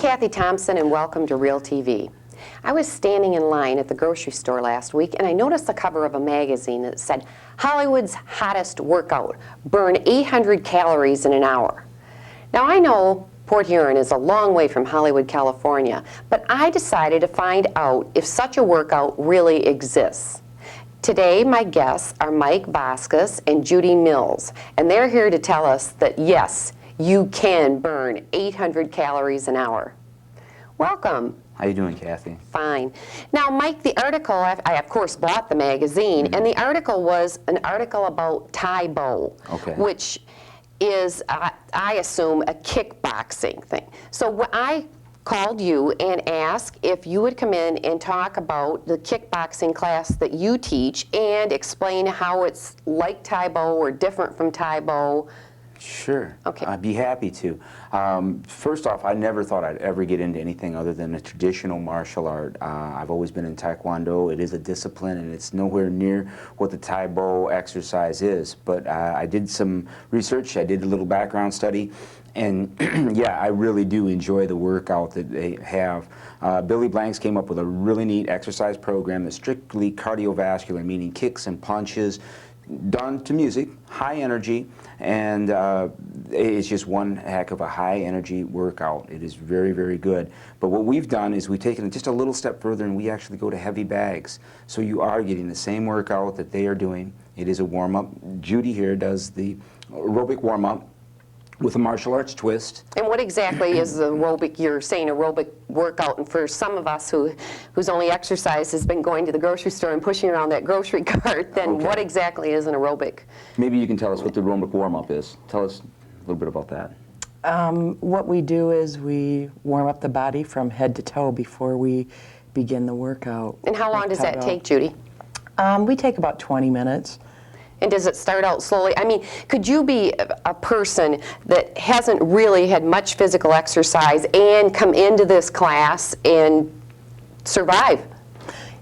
Kathy Thompson, and welcome to Real TV. I was standing in line at the grocery store last week, and I noticed the cover of a magazine that said, Hollywood's hottest workout, burn 800 calories in an hour. Now I know Port Huron is a long way from Hollywood, California, but I decided to find out if such a workout really exists. Today, my guests are Mike Vasquez and Judy Mills, and they're here to tell us that yes, you can burn 800 calories an hour. Welcome. How you doing, Kathy? Fine. Now, Mike, the article, I of course bought the magazine, and the article was an article about Thai Bo, which is, I assume, a kickboxing thing. So I called you and asked if you would come in and talk about the kickboxing class that you teach and explain how it's like Thai Bo or different from Thai Bo. Sure. Okay. I'd be happy to. First off, I never thought I'd ever get into anything other than a traditional martial art. I've always been in Taekwondo. It is a discipline, and it's nowhere near what the Thai Bo exercise is. But I did some research. I did a little background study. And yeah, I really do enjoy the workout that they have. Billy Blanks came up with a really neat exercise program that's strictly cardiovascular, meaning kicks and punches, done to music, high energy, and it's just one heck of a high energy workout. It is very, very good. But what we've done is we've taken it just a little step further, and we actually go to heavy bags. So you are getting the same workout that they are doing. It is a warm-up. Judy here does the aerobic warm-up with a martial arts twist. And what exactly is the aerobic, you're saying aerobic workout, and for some of us whose only exercise has been going to the grocery store and pushing around that grocery cart, then what exactly is an aerobic? Maybe you can tell us what the aerobic warm-up is. Tell us a little bit about that. What we do is we warm up the body from head to toe before we begin the workout. And how long does that take, Judy? We take about 20 minutes. And does it start out slowly? I mean, could you be a person that hasn't really had much physical exercise and come into this class and survive?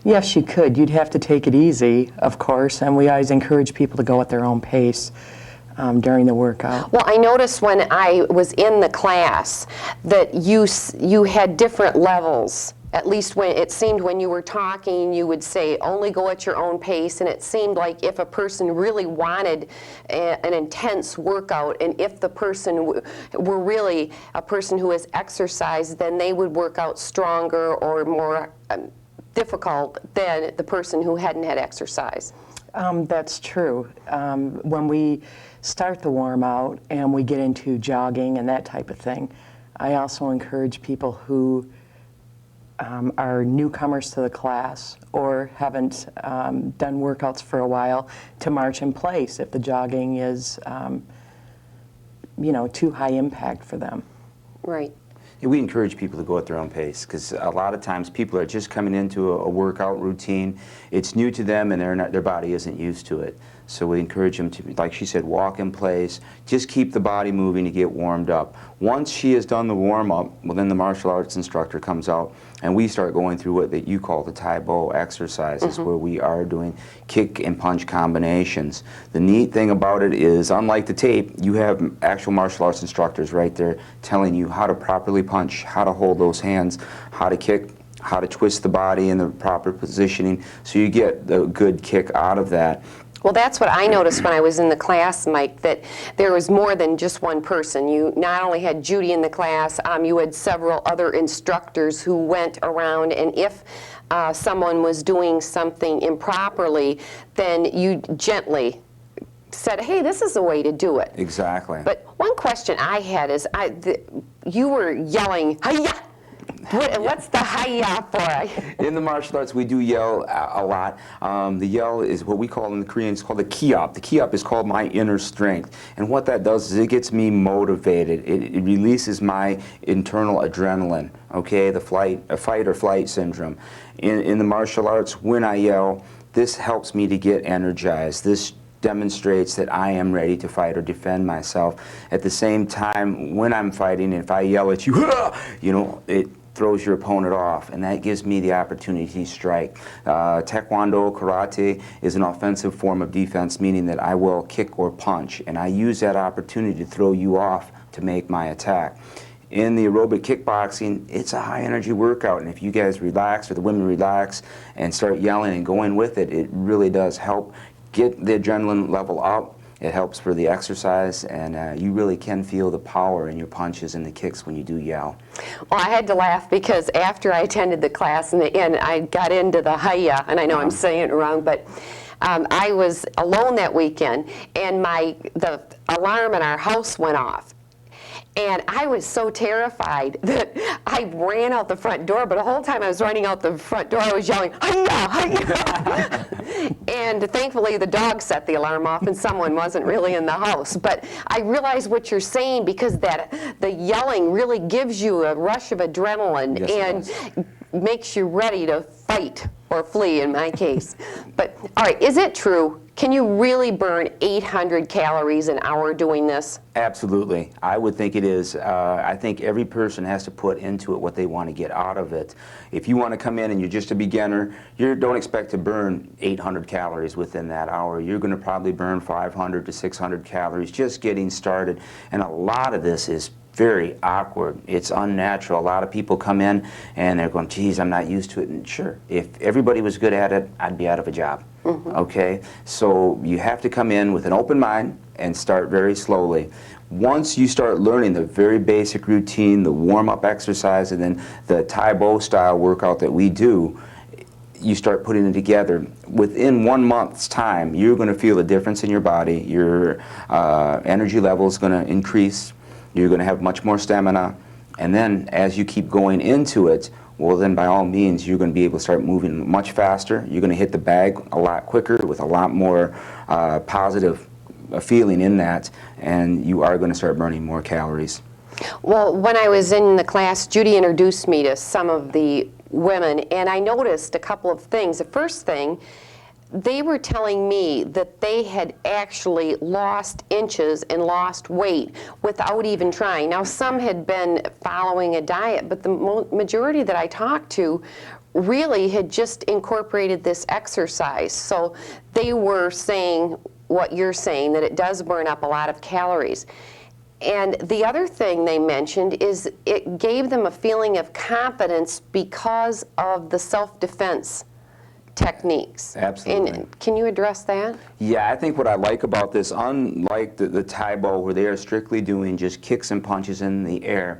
Yes, you could. You'd have to take it easy, of course, and we always encourage people to go at their own pace during the workout. Well, I noticed when I was in the class that you had different levels. At least when it seemed when you were talking, you would say only go at your own pace, and it seemed like if a person really wanted an intense workout, and if the person were really a person who has exercised, then they would work out stronger or more difficult than the person who hadn't had exercise. That's true. When we start the warm out and we get into jogging and that type of thing, I also encourage people who are newcomers to the class or haven't done workouts for a while to march in place if the jogging is, too high impact for them. Right. Yeah, we encourage people to go at their own pace because a lot of times people are just coming into a workout routine. It's new to them, and their body isn't used to it. So we encourage them to, like she said, walk in place, just keep the body moving to get warmed up. Once she has done the warm-up, well, then the martial arts instructor comes out and we start going through what that you call the Thai Bo exercises, where we are doing kick and punch combinations. The neat thing about it is, unlike the tape, you have actual martial arts instructors right there telling you how to properly punch, how to hold those hands, how to kick, how to twist the body in the proper positioning, so you get the good kick out of that. Well, that's what I noticed when I was in the class, Mike, that there was more than just one person. You not only had Judy in the class, you had several other instructors who went around, and if someone was doing something improperly, then you gently said, hey, this is the way to do it. Exactly. But one question I had is, you were yelling, hi-ya! What's the hi-ya for? In the martial arts, we do yell a lot. The yell is what we call in the Korean, it's called the ki-up. The ki-up is called my inner strength. And what that does is it gets me motivated. It releases my internal adrenaline, okay, the fight or flight syndrome. In the martial arts, when I yell, this helps me to get energized. This demonstrates that I am ready to fight or defend myself. At the same time, when I'm fighting, if I yell at you, it throws your opponent off, and that gives me the opportunity to strike. Taekwondo, karate is an offensive form of defense, meaning that I will kick or punch, and I use that opportunity to throw you off to make my attack. in the aerobic kickboxing, it's a high energy workout, and if you guys relax, or the women relax and start yelling and going with it, it really does help get the adrenaline level up. It helps for the exercise, and you really can feel the power in your punches and the kicks when you do yell. Well, I had to laugh because after I attended the class and I got into the hiya, and I know I'm saying it wrong, but I was alone that weekend, and the alarm in our house went off. And I was so terrified that I ran out the front door, but the whole time I was running out the front door, I was yelling, "Hi-ya, hi-ya!" And thankfully the dog set the alarm off and someone wasn't really in the house. But I realize what you're saying, because the yelling really gives you a rush of adrenaline. Yes, and makes you ready to fight or flee in my case. But all right, is it true? Can you really burn 800 calories an hour doing this? Absolutely. I would think it is. I think every person has to put into it what they want to get out of it. If you want to come in and you're just a beginner, you don't expect to burn 800 calories within that hour. You're going to probably burn 500 to 600 calories just getting started. And a lot of this is very awkward. It's unnatural. A lot of people come in and they're going, geez, I'm not used to it. And sure, if everybody was good at it, I'd be out of a job. Okay? So you have to come in with an open mind and start very slowly. Once you start learning the very basic routine, the warm-up exercise, and then the Tae-Bo style workout that we do, you start putting it together. Within 1 month's time, you're going to feel a difference in your body. Your energy level is going to increase. You're going to have much more stamina, and then as you keep going into it, well then by all means you're going to be able to start moving much faster. You're going to hit the bag a lot quicker with a lot more positive feeling in that, and you are going to start burning more calories. Well, when I was in the class, Judy introduced me to some of the women, and I noticed a couple of things. The first thing, they were telling me that they had actually lost inches and lost weight without even trying. Now, some had been following a diet, but the majority that I talked to really had just incorporated this exercise. So they were saying what you're saying, that it does burn up a lot of calories. And the other thing they mentioned is it gave them a feeling of confidence because of the self-defense techniques. Absolutely. And can you address that? Yeah, I think what I like about this, unlike the Tae-Bo where they are strictly doing just kicks and punches in the air,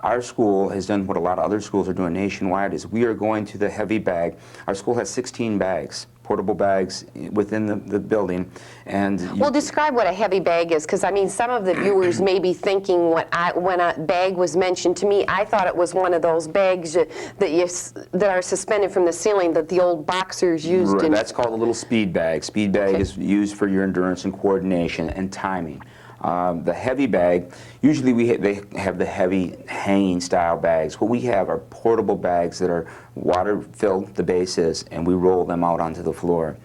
our school has done what a lot of other schools are doing nationwide, is we are going to the heavy bag. Our school has 16 bags, portable bags within the building. And Well, describe what a heavy bag is, because I mean some of the viewers may be thinking when a bag was mentioned to me, I thought it was one of those bags that are suspended from the ceiling that the old boxers used. Right, that's called a little speed bag. Speed bag is used for your endurance and coordination and timing. The heavy bag, usually they have the heavy hanging style bags. What we have are portable bags that are water filled, the base is, and we roll them out onto the floor.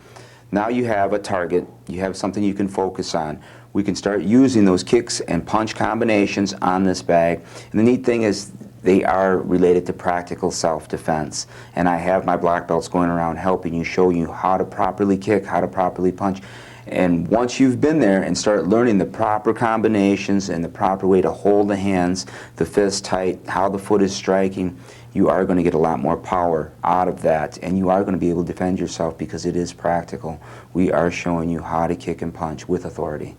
Now you have a target, you have something you can focus on. We can start using those kicks and punch combinations on this bag. And the neat thing is they are related to practical self-defense. And I have my black belts going around helping you, showing you how to properly kick, how to properly punch. And once you've been there and start learning the proper combinations and the proper way to hold the hands, the fist tight, how the foot is striking, you are going to get a lot more power out of that, and you are going to be able to defend yourself because it is practical. We are showing you how to kick and punch with authority.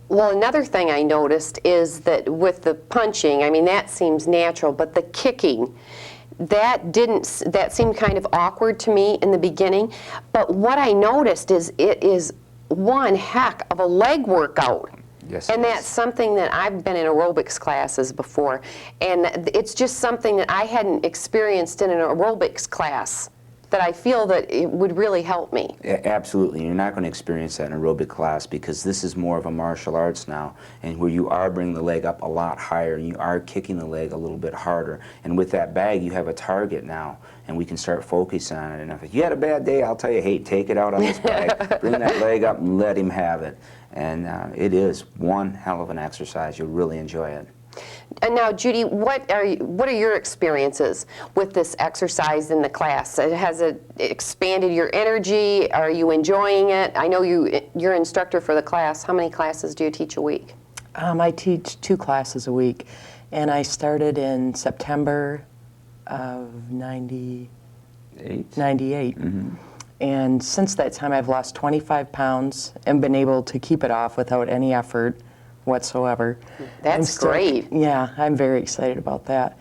Well, another thing I noticed is that with the punching, I mean that seems natural, but the kicking, that seemed kind of awkward to me in the beginning. But what I noticed is it is one heck of a leg workout. Yes, and that's something that I've been in aerobics classes before, and it's just something that I hadn't experienced in an aerobics class that I feel that it would really help me. Absolutely. You're not going to experience that in aerobic class because this is more of a martial arts now, and where you are bringing the leg up a lot higher and you are kicking the leg a little bit harder. And with that bag, you have a target now, and we can start focusing on it. And if you had a bad day, I'll tell you, hey, take it out on this bag, bring that leg up and let him have it. And it is one hell of an exercise. You'll really enjoy it. And now, Judy, what are your experiences with this exercise in the class? Has it expanded your energy? Are you enjoying it? I know you're instructor for the class. How many classes do you teach a week? I teach 2 classes a week, And I started in September of 98. And since that time, I've lost 25 pounds and been able to keep it off without any effort whatsoever. That's great. Yeah, I'm very excited about that.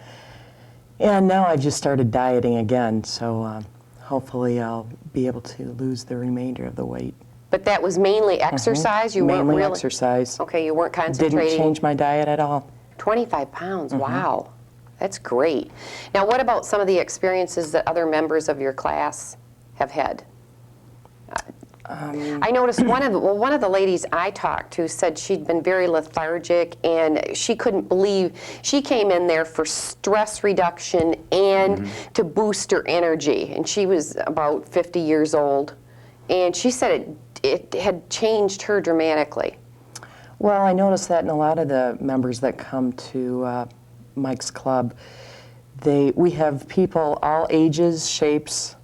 And now I've just started dieting again, so hopefully I'll be able to lose the remainder of the weight. But that was mainly exercise? You weren't Mainly really exercise. Okay, you weren't concentrating. Didn't change my diet at all. 25 pounds, wow. That's great. Now, what about some of the experiences that other members of your class have had? I noticed one of the ladies I talked to said she'd been very lethargic and she couldn't believe she came in there for stress reduction and to boost her energy. And she was about 50 years old. And she said it had changed her dramatically. Well, I noticed that in a lot of the members that come to Mike's Club, we have people all ages, shapes,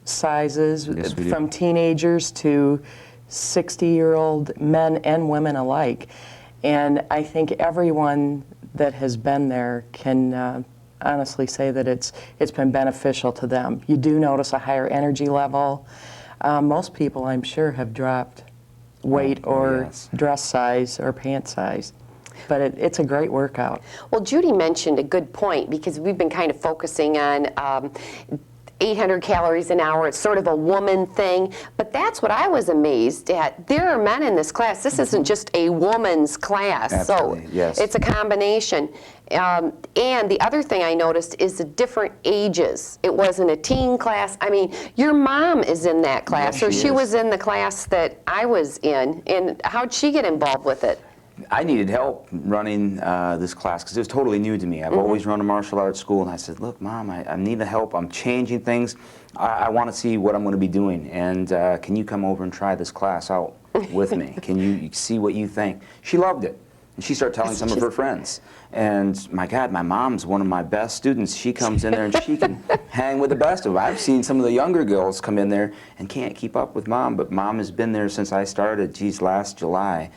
sizes, Yes, we do. from teenagers to 60-year-old men and women alike. And I think everyone that has been there can honestly say that it's been beneficial to them. You do notice a higher energy level. Most people, I'm sure, have dropped weight or yes. dress size or pant size. But it's a great workout. Well, Judy mentioned a good point because we've been kind of focusing on 800 calories an hour. It's sort of a woman thing, but that's what I was amazed at. There are men in this class. This isn't just a woman's class. Absolutely, so yes. It's a combination. And the other thing I noticed is the different ages. It wasn't a teen class. I mean, your mom is in that class, Yes, or she she is. was in the class that I was in. And how'd she get involved with it? I needed help running this class because it was totally new to me. I've always run a martial arts school, and I said, look, Mom, I need the help. I'm changing things. I want to see what I'm going to be doing, and can you come over and try this class out with me? Can you see what you think? She loved it, and she started telling some of her friends. And my God, my mom's one of my best students. She comes in there and she can hang with the best of them. I've seen some of the younger girls come in there and can't keep up with Mom, but Mom has been there since I started, geez, last July.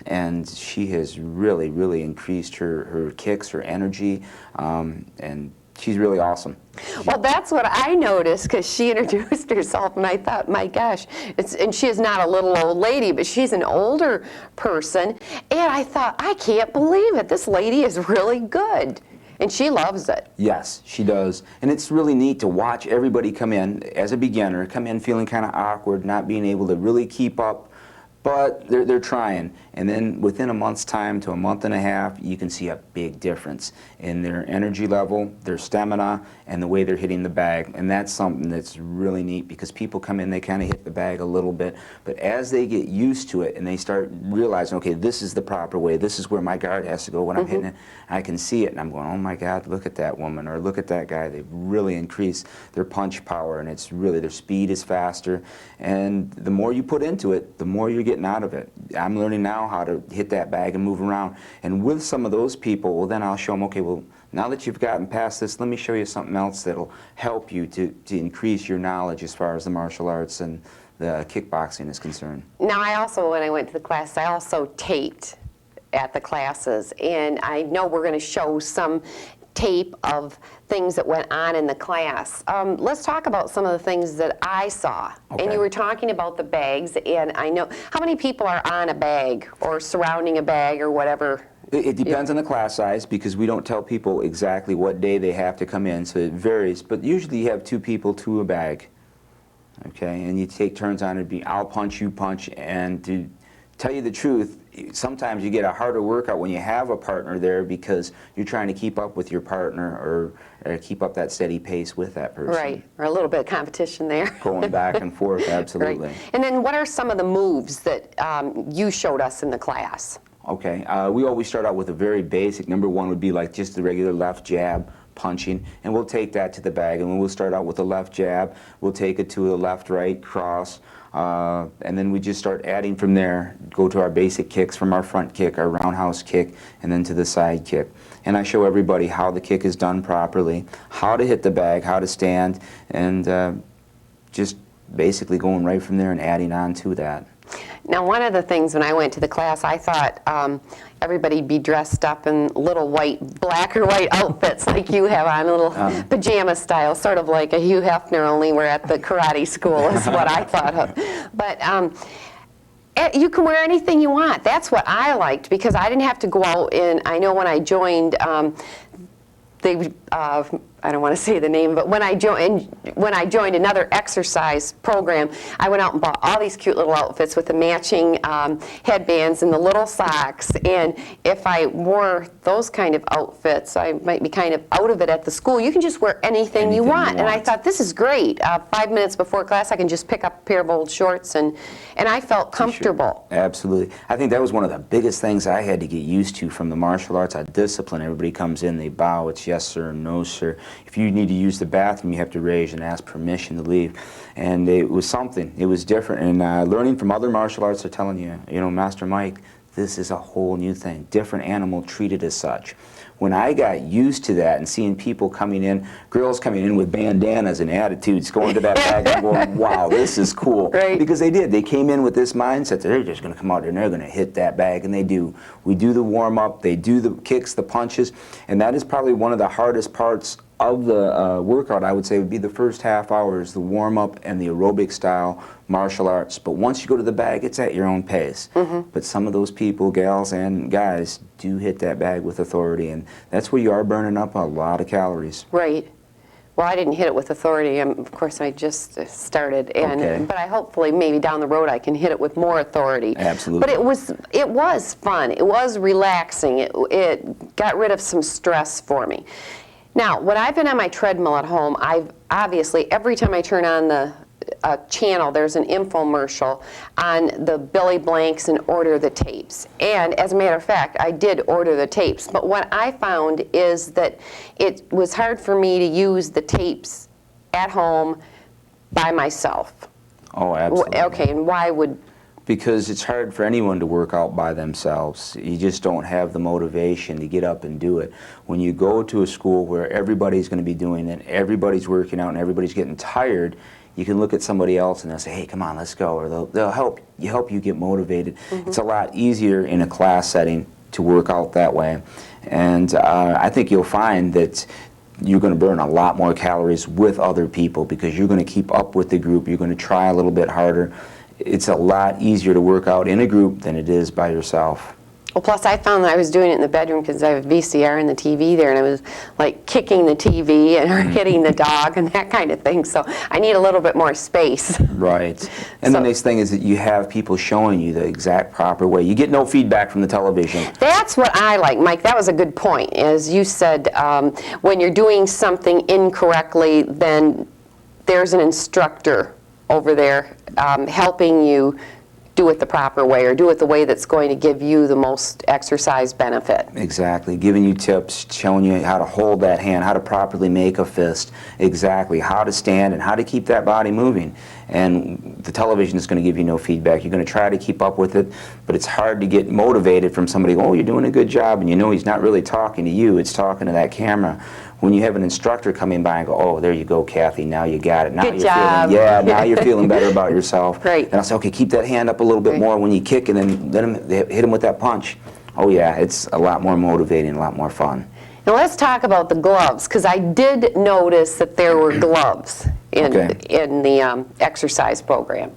And she has really, really increased her kicks, her energy, and she's really awesome. Well, that's what I noticed because she introduced herself, and I thought, my gosh, and she is not a little old lady, but she's an older person, and I thought, I can't believe it. This lady is really good, and she loves it. Yes, she does. And it's really neat to watch everybody come in as a beginner, come in feeling kind of awkward, not being able to really keep up, but they're trying. And then within a month's time to a month and a half, you can see a big difference in their energy level, their stamina, and the way they're hitting the bag. And that's something that's really neat because people come in, they kind of hit the bag a little bit, but as they get used to it and they start realizing, okay, this is the proper way, this is where my guard has to go when I'm hitting it, I can see it and I'm going, oh my God, look at that woman or look at that guy. They've really increased their punch power, and it's really, their speed is faster. And the more you put into it, the more you're getting out of it. I'm learning now how to hit that bag and move around. And with some of those people, well, then I'll show them, okay, well, now that you've gotten past this, let me show you something else that'll help you to increase your knowledge as far as the martial arts and the kickboxing is concerned. Now, I also, when I went to the class, I also taped at the classes, and I know we're going to show some tape of things that went on in the class. Let's talk about some of the things that I saw. Okay. And you were talking about the bags, and I know, how many people are on a bag or surrounding a bag or whatever? It depends on the class size because we don't tell people exactly what day they have to come in, so it varies. But usually you have 2 people to a bag, okay? And you take turns on it. I'll punch, you punch, and to tell you the truth, sometimes you get a harder workout when you have a partner there because you're trying to keep up with your partner or keep up that steady pace with that person. Right, or a little bit of competition there. Going back and forth, absolutely. Right. And then what are some of the moves that you showed us in the class? Okay, we always start out with a very basic. Number 1 would be like just the regular left jab, punching, and we'll take that to the bag. And we'll start out with the left jab, we'll take it to a left-right cross, and then we just start adding from there, go to our basic kicks from our front kick, our roundhouse kick, and then to the side kick. And I show everybody how the kick is done properly, how to hit the bag, how to stand, and just basically going right from there and adding on to that. Now, one of the things when I went to the class, I thought everybody'd be dressed up in little black or white outfits like you have on, little pajama style, sort of like a Hugh Hefner, only we're at the karate school is what I thought of. But you can wear anything you want. That's what I liked, because I didn't have to go out and, I know when I joined, I don't want to say the name, but when I joined another exercise program, I went out and bought all these cute little outfits with the matching headbands and the little socks. And if I wore those kind of outfits, I might be kind of out of it at the school. You can just wear anything you want. And I thought, this is great. 5 minutes before class, I can just pick up a pair of old shorts, and I felt comfortable. Absolutely. I think that was one of the biggest things I had to get used to from the martial arts. Discipline. Everybody comes in, they bow, it's yes sir, no sir. If you need to use the bathroom, you have to raise and ask permission to leave. And it was something. It was different. And learning from other martial arts are telling you, you know, Master Mike, this is a whole new thing. Different animal treated as such. When I got used to that and seeing people coming in, girls coming in with bandanas and attitudes, going to that bag and going, wow, this is cool. Right. Because they did. They came in with this mindset that they're just going to come out there and they're going to hit that bag, and they do. We do the warm-up, they do the kicks, the punches, and that is probably one of the hardest parts of the workout. I would say would be the first half hour is the warm-up and the aerobic style martial arts. But once you go to the bag, it's at your own pace. But some of those people, gals and guys, do hit that bag with authority, and that's where you are burning up a lot of calories. Right. Well, I didn't hit it with authority. Of course, I just started, and but I hopefully maybe down the road I can hit it with more authority. Absolutely. But it was fun. It was relaxing. It got rid of some stress for me. Now, when I've been on my treadmill at home, I've obviously, every time I turn on the channel, there's an infomercial on the Billy Blanks and order the tapes. And as a matter of fact, I did order the tapes. But what I found is that it was hard for me to use the tapes at home by myself. Oh, absolutely. Okay, and why would... Because it's hard for anyone to work out by themselves. You just don't have the motivation to get up and do it. When you go to a school where everybody's going to be doing it, everybody's working out, and everybody's getting tired, you can look at somebody else and they'll say, hey, come on, let's go, or they'll help you get motivated. It's a lot easier in a class setting to work out that way. And I think you'll find that you're going to burn a lot more calories with other people, because you're going to keep up with the group. You're going to try a little bit harder. It's a lot easier to work out in a group than it is by yourself. Well, plus I found that I was doing it in the bedroom because I have a VCR and the TV there, and I was like kicking the TV and hitting the dog and that kind of thing. So I need a little bit more space. Right. And the nice thing is that you have people showing you the exact proper way. You get no feedback from the television. That's what I like, Mike. That was a good point. As you said, when you're doing something incorrectly, then there's an instructor over there helping you do it the proper way, or do it the way that's going to give you the most exercise benefit. Exactly. Giving you tips, showing you how to hold that hand, how to properly make a fist, exactly, how to stand and how to keep that body moving. And the television is going to give you no feedback. You're going to try to keep up with it, but it's hard to get motivated from somebody, oh, you're doing a good job, and you know he's not really talking to you, it's talking to that camera. When you have an instructor coming by and go, oh, there you go, Kathy, now you got it. Now Good job. Now you're feeling better about yourself. Right. And I'll say, okay, keep that hand up a little bit more when you kick, and then let him hit him with that punch. Oh yeah, it's a lot more motivating, a lot more fun. Now let's talk about the gloves, because I did notice that there were gloves in the exercise program.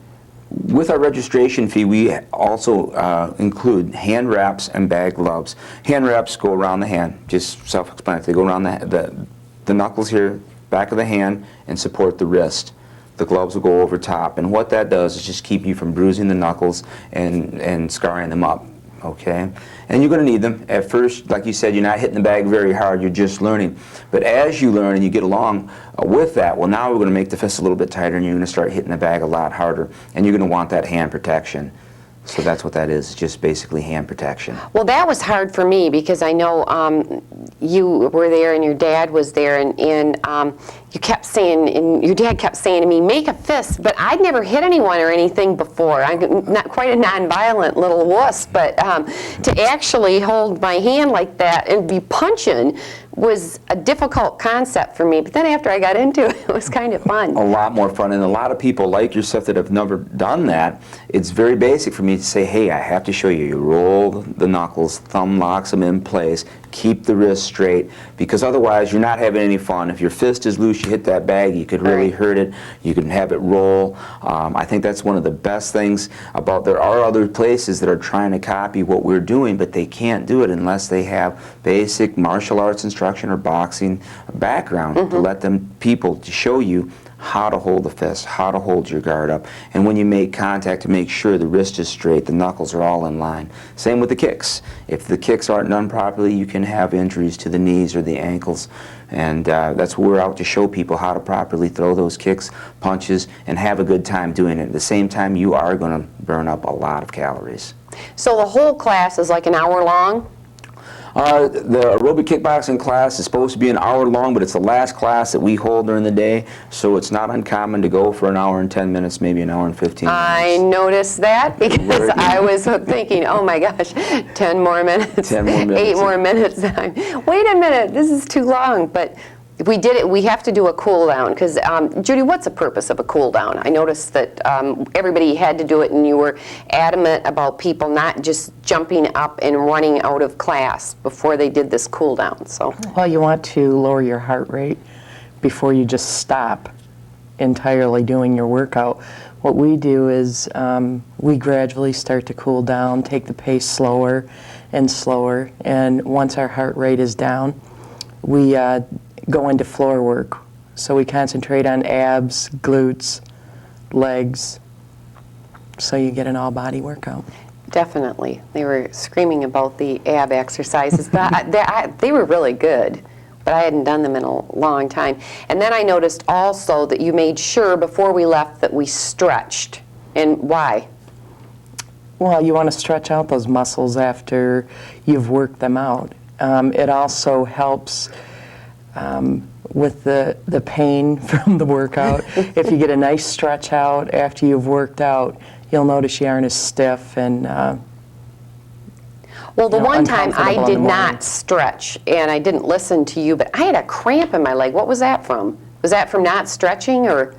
With our registration fee, we also include hand wraps and bag gloves. Hand wraps go around the hand, just self-explanatory. They go around the knuckles here, back of the hand, and support the wrist. The gloves will go over top, and what that does is just keep you from bruising the knuckles and scarring them up. Okay? And you're going to need them. At first, like you said, you're not hitting the bag very hard, you're just learning. But as you learn and you get along with that, well, now we're going to make the fist a little bit tighter, and you're going to start hitting the bag a lot harder. And you're going to want that hand protection. So that's what that is, just basically hand protection. Well, that was hard for me, because I know you were there and your dad was there, and you kept saying, and your dad kept saying to me, make a fist, but I'd never hit anyone or anything before. I'm not quite a non-violent little wuss, but to actually hold my hand like that and be punching was a difficult concept for me, but then after I got into it, it was kind of fun. A lot more fun, and a lot of people like yourself that have never done that. It's very basic for me to say, hey, I have to show you. You roll the knuckles, thumb locks them in place, keep the wrist straight, because otherwise you're not having any fun. If your fist is loose, you hit that bag, you could really hurt it. You can have it roll. I think that's one of the best things about, there are other places that are trying to copy what we're doing, but they can't do it unless they have basic martial arts instruction or boxing background to let them people to show you how to hold the fist, how to hold your guard up, and when you make contact, to make sure the wrist is straight, the knuckles are all in line. Same with the kicks. If the kicks aren't done properly, you can have injuries to the knees or the ankles, and that's what we're out to show people, how to properly throw those kicks, punches, and have a good time doing it. At the same time, you are going to burn up a lot of calories. So the whole class is like an hour long? The aerobic kickboxing class is supposed to be an hour long, but it's the last class that we hold during the day, so it's not uncommon to go for an hour and 10 minutes, maybe an hour and 15 minutes. I noticed that because I was thinking, oh my gosh, 10 more minutes, 10 more minutes. 8 more minutes. Wait a minute, this is too long. But we did it. We have to do a cool down because, Judy, what's the purpose of a cool down? I noticed that everybody had to do it, and you were adamant about people not just jumping up and running out of class before they did this cool down. So, Well, you want to lower your heart rate before you just stop entirely doing your workout. What we do is we gradually start to cool down, take the pace slower and slower, and once our heart rate is down, we go into floor work. So we concentrate on abs, glutes, legs, so you get an all-body workout. definitely. They were screaming about the ab exercises, but they were really good. But I hadn't done them in a long time. And then I noticed also that you made sure before we left that we stretched. And why? Well, you want to stretch out those muscles after you've worked them out. It also helps with the pain from the workout. If you get a nice stretch out after you've worked out, you'll notice you aren't as stiff and well, the one time I uncomfortable in did the morning. not stretch, and I didn't listen to you, but I had a cramp in my leg. What was that from? Was that from not stretching, or?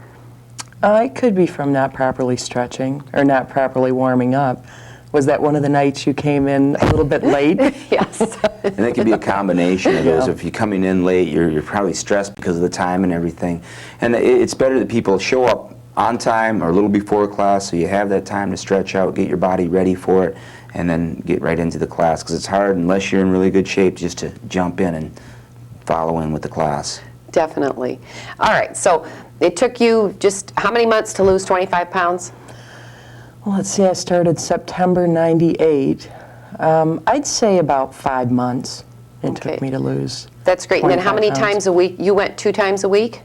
It could be from not properly stretching or not properly warming up. Was that one of the nights you came in a little bit late? Yes. And it can be a combination of those. Yeah. If you're coming in late, you're probably stressed because of the time and everything. And it's better that people show up on time or a little before class so you have that time to stretch out, get your body ready for it, and then get right into the class. Because it's hard, unless you're in really good shape, just to jump in and follow in with the class. Definitely. All right, so it took you just how many months to lose 25 pounds? Well, let's see, I started September 98. I'd say about 5 months it Okay. took me to lose. That's great. And then how 25 many pounds. times a week? You went 2 times a week?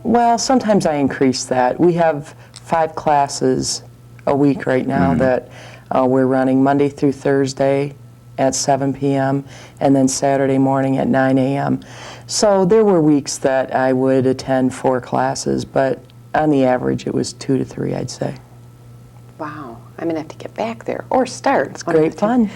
Well, sometimes I increase that. We have 5 classes a week right now that we're running Monday through Thursday at 7 p.m. and then Saturday morning at 9 a.m. So there were weeks that I would attend 4 classes, but on the average it was 2 to 3, I'd say. Wow, I'm going to have to get back there or start. It's great fun.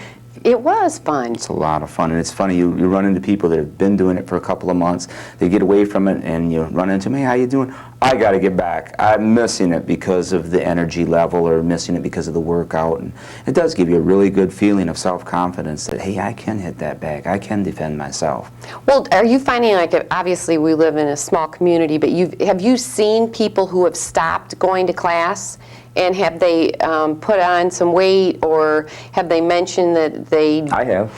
It was fun. It's a lot of fun, and it's funny, you run into people that have been doing it for a couple of months, they get away from it, and you run into them, hey, how you doing? I got to get back. I'm missing it because of the energy level or missing it because of the workout, and it does give you a really good feeling of self-confidence that, hey, I can hit that bag, I can defend myself. Well, are you finding, like, obviously we live in a small community, but have you seen people who have stopped going to class? And have they put on some weight, or have they mentioned that they... I have.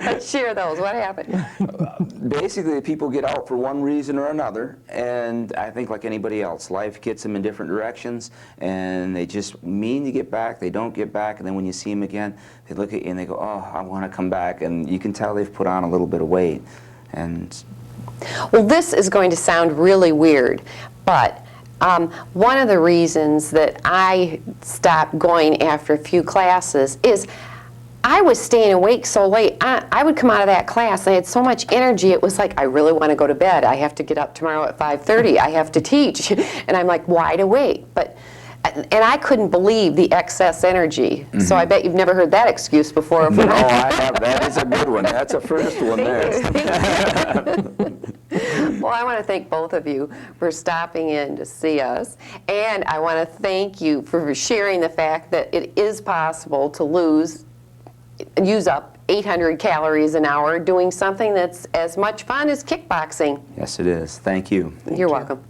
Let's share those. What happened? Basically, people get out for one reason or another, and I think like anybody else, life gets them in different directions, and they just mean to get back, they don't get back, and then when you see them again, they look at you and they go, oh, I want to come back, and you can tell they've put on a little bit of weight. And Well, this is going to sound really weird, but one of the reasons that I stopped going after a few classes is I was staying awake so late. I would come out of that class and I had so much energy, it was like, I really want to go to bed. I have to get up tomorrow at 5:30. I have to teach. And I'm like wide awake. But And I couldn't believe the excess energy. So I bet you've never heard that excuse before. No, I have. That is a good one. That's a first one there. Well, I want to thank both of you for stopping in to see us. And I want to thank you for sharing the fact that it is possible to use up 800 calories an hour doing something that's as much fun as kickboxing. Yes, it is. Thank you. You're welcome.